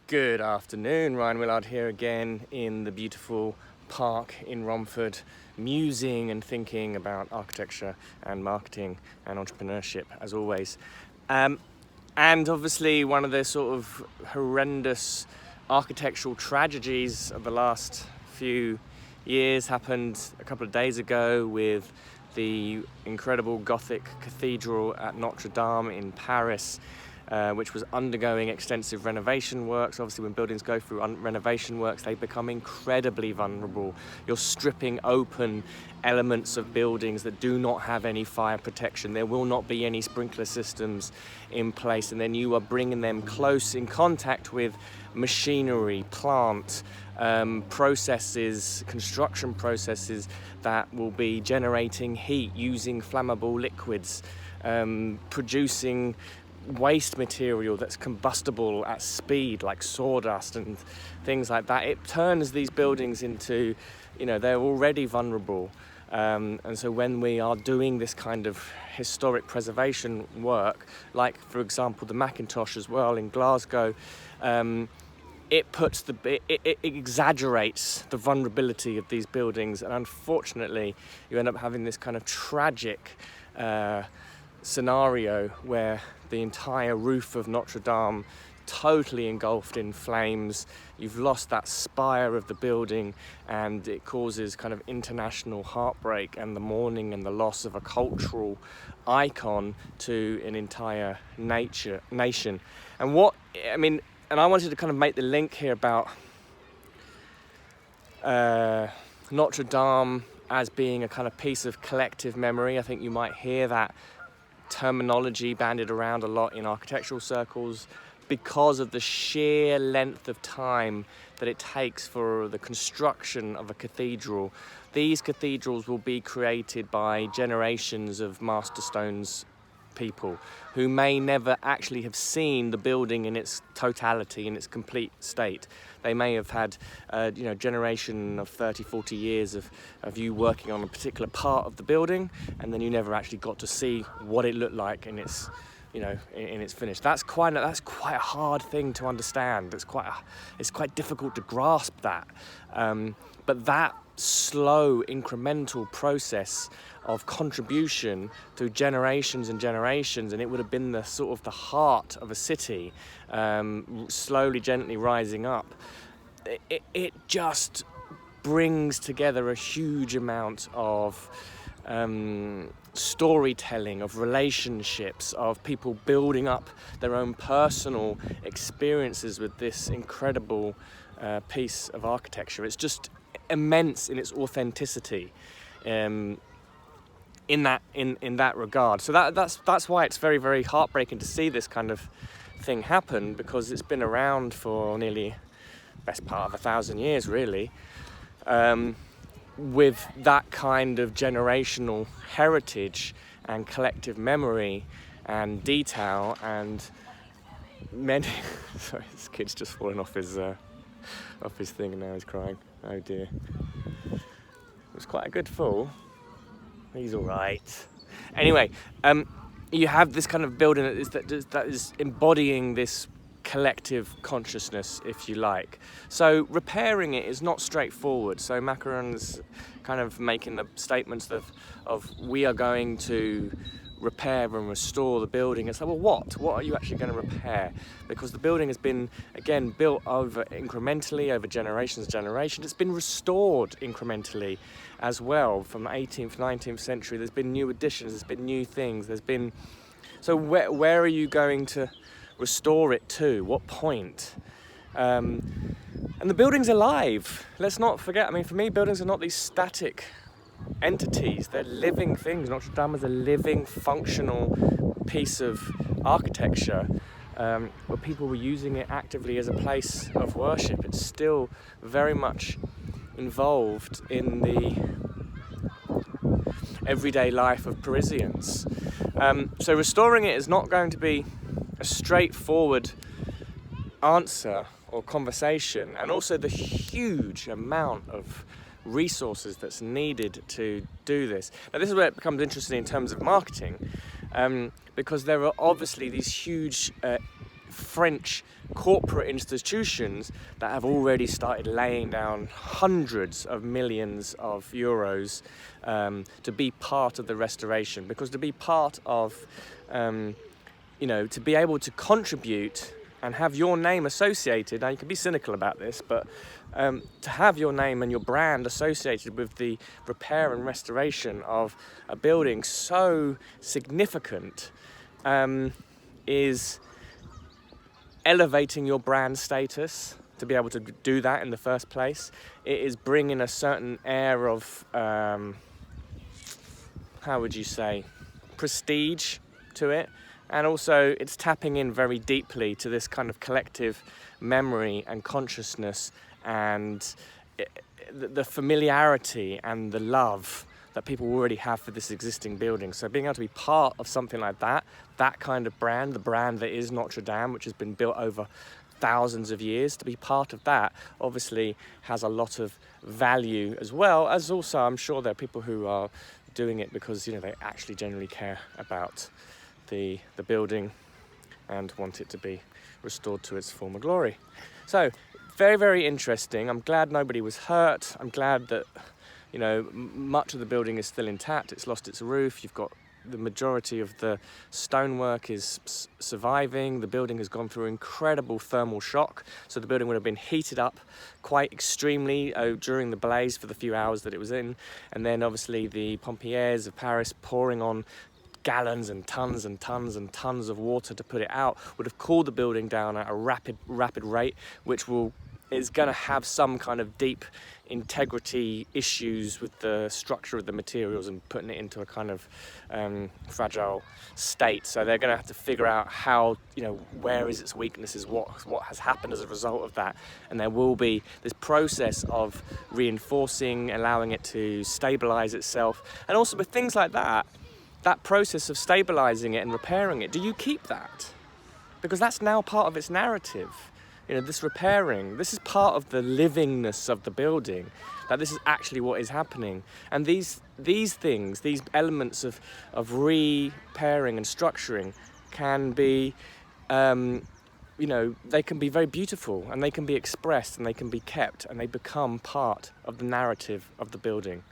Good afternoon, Ryan Willard here again in the beautiful park in Romford, musing and thinking about architecture and marketing and entrepreneurship as always. And obviously one of the sort of horrendous architectural tragedies of the last few years happened a couple of days ago with the incredible Gothic cathedral at Notre in Paris, which was undergoing extensive renovation works. Obviously, when buildings go through renovation works, they become incredibly vulnerable. You're stripping open elements of buildings that do not have any fire protection. There will not be any sprinkler systems in place, and then you are bringing them close in contact with machinery, plant, processes, construction processes that will be generating heat using flammable liquids, producing waste material that's combustible at speed, like sawdust and things like that. It turns these buildings into, they're already vulnerable. And so when we are doing this kind of historic preservation work, like for example the Macintosh as well in Glasgow, it exaggerates the vulnerability of these buildings, and unfortunately you end up having this kind of tragic scenario where the entire roof of Notre Dame totally engulfed in flames. You've lost that spire of the building, and it causes kind of international heartbreak and the mourning and the loss of a cultural icon to an entire nation. And I wanted to kind of make the link here about Notre Dame as being a kind of piece of collective memory. I think you might hear that terminology bandied around a lot in architectural circles because of the sheer length of time that it takes for the construction of a cathedral. These cathedrals will be created by generations of masterstones people who may never actually have seen the building in its totality, in its complete state. They may have had generation of 30-40 years of you working on a particular part of the building, and then you never actually got to see what it looked like in its in its finish. That's quite a hard thing to understand. It's quite difficult to grasp that. But that slow incremental process of contribution through generations and generations, and it would have been the sort of the heart of a city, slowly, gently rising up. It just brings together a huge amount of storytelling, of relationships, of people building up their own personal experiences with this incredible piece of architecture. It's just immense in its authenticity in that regard. So that's why it's very, very heartbreaking to see this kind of thing happen, because it's been around for nearly best part of 1,000 years really, with that kind of generational heritage and collective memory and detail, and many sorry, this kid's just fallen off his thing and now he's crying. Oh dear. It was quite a good fall. He's all right. Anyway, you have this kind of building that is embodying this collective consciousness, if you like. So repairing it is not straightforward. So Macron's kind of making the statements of we are going to repair and restore the building. It's like, well, what are you actually going to repair? Because the building has been, again, built over incrementally over generations. It's been restored incrementally as well from the 18th, 19th century. There's been new additions, there's been new things, so where are you going to restore it to? What point? And the building's alive. Let's not forget, for me, buildings are not these static entities. They're living things. Notre Dame is a living, functional piece of architecture, where people were using it actively as a place of worship. It's still very much involved in the everyday life of Parisians. So restoring it is not going to be a straightforward answer or conversation, and also the huge amount of resources that's needed to do this. Now this is where it becomes interesting in terms of marketing, because there are obviously these huge French corporate institutions that have already started laying down hundreds of millions of euros to be part of the restoration, because to be part of, to be able to contribute and have your name associated, now you can be cynical about this, but to have your name and your brand associated with the repair and restoration of a building so significant is elevating your brand status. To be able to do that in the first place, it is bringing a certain air of, how would you say, prestige to it. And also it's tapping in very deeply to this kind of collective memory and consciousness and the familiarity and the love that people already have for this existing building. So being able to be part of something like that kind of brand, the brand that is Notre Dame, which has been built over thousands of years, to be part of that obviously has a lot of value, as well as also I'm sure there are people who are doing it because they actually genuinely care about the building and want it to be restored to its former glory. So very, very interesting. I'm glad nobody was hurt. I'm glad that much of the building is still intact. It's lost its roof. You've got the majority of the stonework is surviving. The building has gone through incredible thermal shock, so the building would have been heated up quite extremely during the blaze for the few hours that it was in, and then obviously the pompiers of Paris pouring on gallons and tons and tons and tons of water to put it out would have cooled the building down at a rapid rate, which is going to have some kind of deep integrity issues with the structure of the materials and putting it into a kind of fragile state. So they're going to have to figure out how, where is its weaknesses, what has happened as a result of that. And there will be this process of reinforcing, allowing it to stabilize itself. And also with things like that process of stabilizing it and repairing it, do you keep that? Because that's now part of its narrative. This repairing, this is part of the livingness of the building, that this is actually what is happening. And these things, these elements of repairing and structuring can be, they can be very beautiful, and they can be expressed, and they can be kept, and they become part of the narrative of the building.